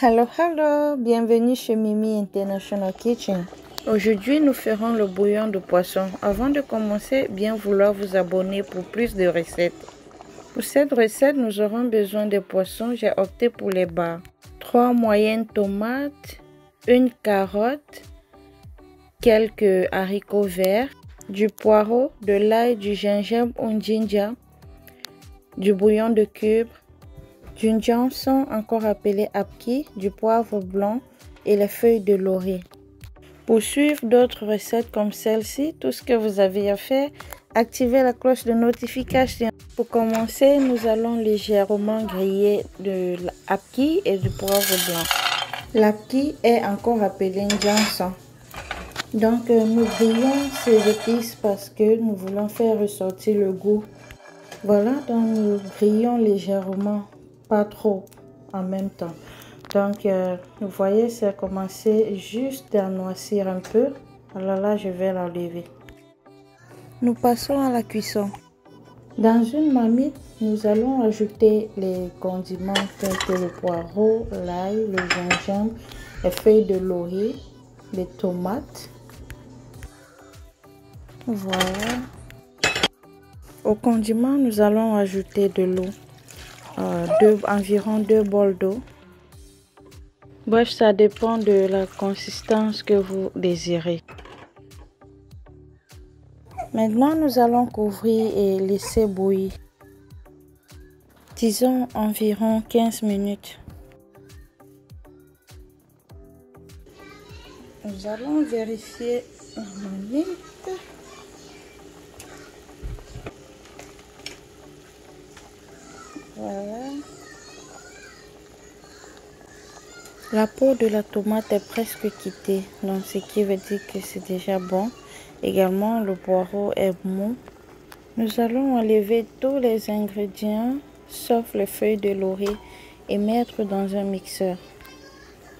Hello, bienvenue chez Mimi International Kitchen. Aujourd'hui, nous ferons le bouillon de poisson. Avant de commencer, bien vouloir vous abonner pour plus de recettes. Pour cette recette, nous aurons besoin de poissons. J'ai opté pour les bars. 3 moyennes tomates, une carotte, quelques haricots verts, du poireau, de l'ail, du gingembre ou ginger, du bouillon de cube, du ginseng encore appelé apki, du poivre blanc et les feuilles de laurier. Pour suivre d'autres recettes comme celle-ci, tout ce que vous avez à faire, activez la cloche de notification. Pour commencer, nous allons légèrement griller de l'apki et du poivre blanc. L'apki est encore appelé ginseng. Donc nous grillons ces épices parce que nous voulons faire ressortir le goût. Voilà, donc nous grillons légèrement, pas trop en même temps. Donc vous voyez, ça a commencé juste à noircir un peu. Alors là, je vais l'enlever. Nous passons à la cuisson. Dans une marmite, nous allons ajouter les condiments tels que le poireau, l'ail, le gingembre, les feuilles de laurier, les tomates. Voilà. Au condiment, nous allons ajouter de l'eau, environ 2 bols d'eau. Bref, ça dépend de la consistance que vous désirez. Maintenant, nous allons couvrir et laisser bouillir. Disons environ 15 minutes. Nous allons vérifier la marmite. Voilà. La peau de la tomate est presque quittée, donc ce qui veut dire que c'est déjà bon. Également, le poireau est mou. Nous allons enlever tous les ingrédients, sauf les feuilles de laurier, et mettre dans un mixeur.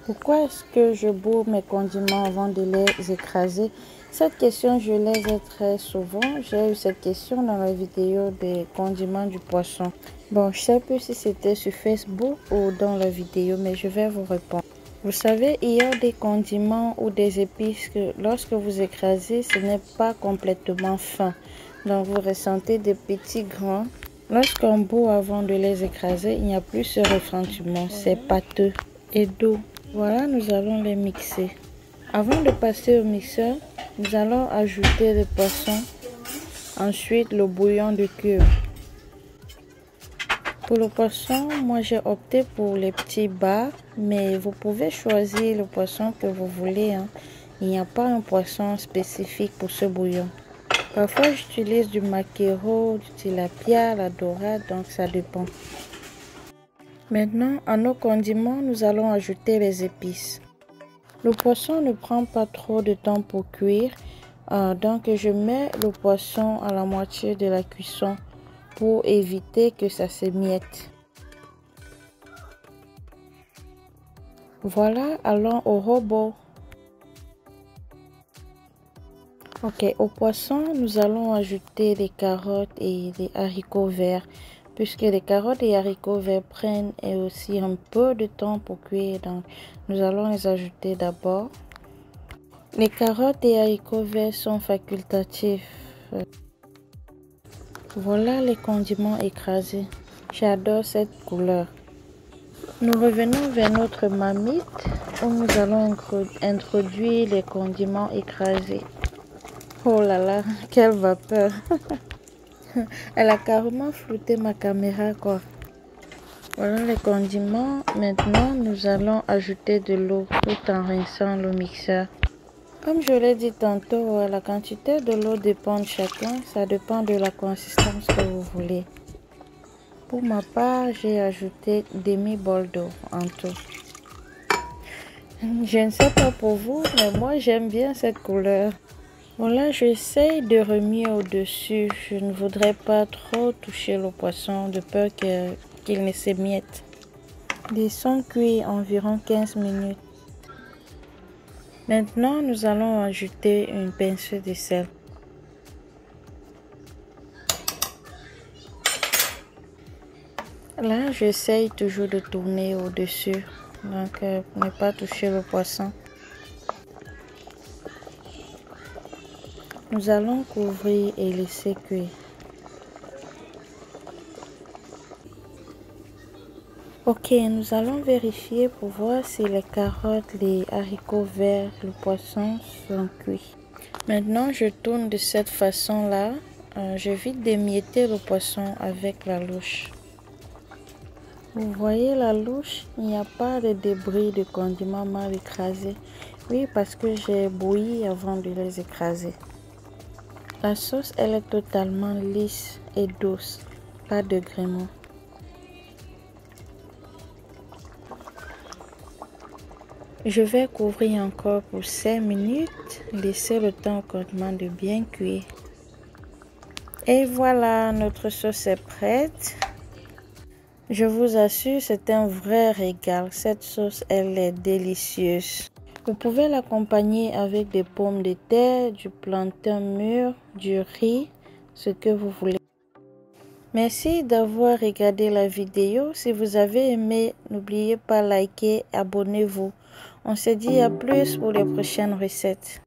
Pourquoi est-ce que je bourre mes condiments avant de les écraser? Cette question, je l'ai très souvent. J'ai eu cette question dans la vidéo des condiments du poisson. Bon, je ne sais plus si c'était sur Facebook ou dans la vidéo, mais je vais vous répondre. Vous savez, il y a des condiments ou des épices que lorsque vous écrasez, ce n'est pas complètement fin. Donc, vous ressentez des petits grains. Lorsqu'on bourre avant de les écraser, il n'y a plus ce refroidissement. C'est pâteux et doux. Voilà, nous allons les mixer. Avant de passer au mixeur, nous allons ajouter le poisson, ensuite le bouillon de cube. Pour le poisson, moi j'ai opté pour les petits bars, mais vous pouvez choisir le poisson que vous voulez. Il n'y a pas un poisson spécifique pour ce bouillon. Parfois j'utilise du maquereau, du tilapia, la dorade, donc ça dépend. Maintenant, à nos condiments, nous allons ajouter les épices. Le poisson ne prend pas trop de temps pour cuire, donc je mets le poisson à la moitié de la cuisson pour éviter que ça s'émiette. Voilà, allons au robot. Ok, au poisson, nous allons ajouter les carottes et les haricots verts. Puisque les carottes et haricots verts prennent aussi un peu de temps pour cuire, donc nous allons les ajouter d'abord. Les carottes et haricots verts sont facultatifs. Voilà les condiments écrasés. J'adore cette couleur. Nous revenons vers notre marmite où nous allons introduire les condiments écrasés. Oh là là, quelle vapeur! Elle a carrément flouté ma caméra quoi. Voilà les condiments. Maintenant, nous allons ajouter de l'eau tout en rinçant le mixeur. Comme je l'ai dit tantôt, la quantité de l'eau dépend de chacun. Ça dépend de la consistance que vous voulez. Pour ma part, j'ai ajouté demi-bol d'eau en tout. Je ne sais pas pour vous, mais moi j'aime bien cette couleur. Voilà, j'essaye de remuer au-dessus. Je ne voudrais pas trop toucher le poisson de peur qu'il ne s'émiette. Laissons cuire environ 15 minutes. Maintenant, nous allons ajouter une pincée de sel. Là, j'essaye toujours de tourner au-dessus donc pour ne pas toucher le poisson. Nous allons couvrir et laisser cuire. Ok, nous allons vérifier pour voir si les carottes, les haricots verts, le poisson sont cuits. Maintenant, je tourne de cette façon-là. J'évite d'émietter le poisson avec la louche. Vous voyez la louche, il n'y a pas de débris de condiments mal écrasés. Oui, parce que j'ai bouilli avant de les écraser. La sauce, elle est totalement lisse et douce, pas de gréement. Je vais couvrir encore pour 5 minutes, laisser le temps au condiment de bien cuire. Et voilà, notre sauce est prête. Je vous assure, c'est un vrai régal. Cette sauce, elle est délicieuse. Vous pouvez l'accompagner avec des pommes de terre, du plantain mûr, du riz, ce que vous voulez. Merci d'avoir regardé la vidéo. Si vous avez aimé, n'oubliez pas de liker, abonnez-vous. On se dit à plus pour les prochaines recettes.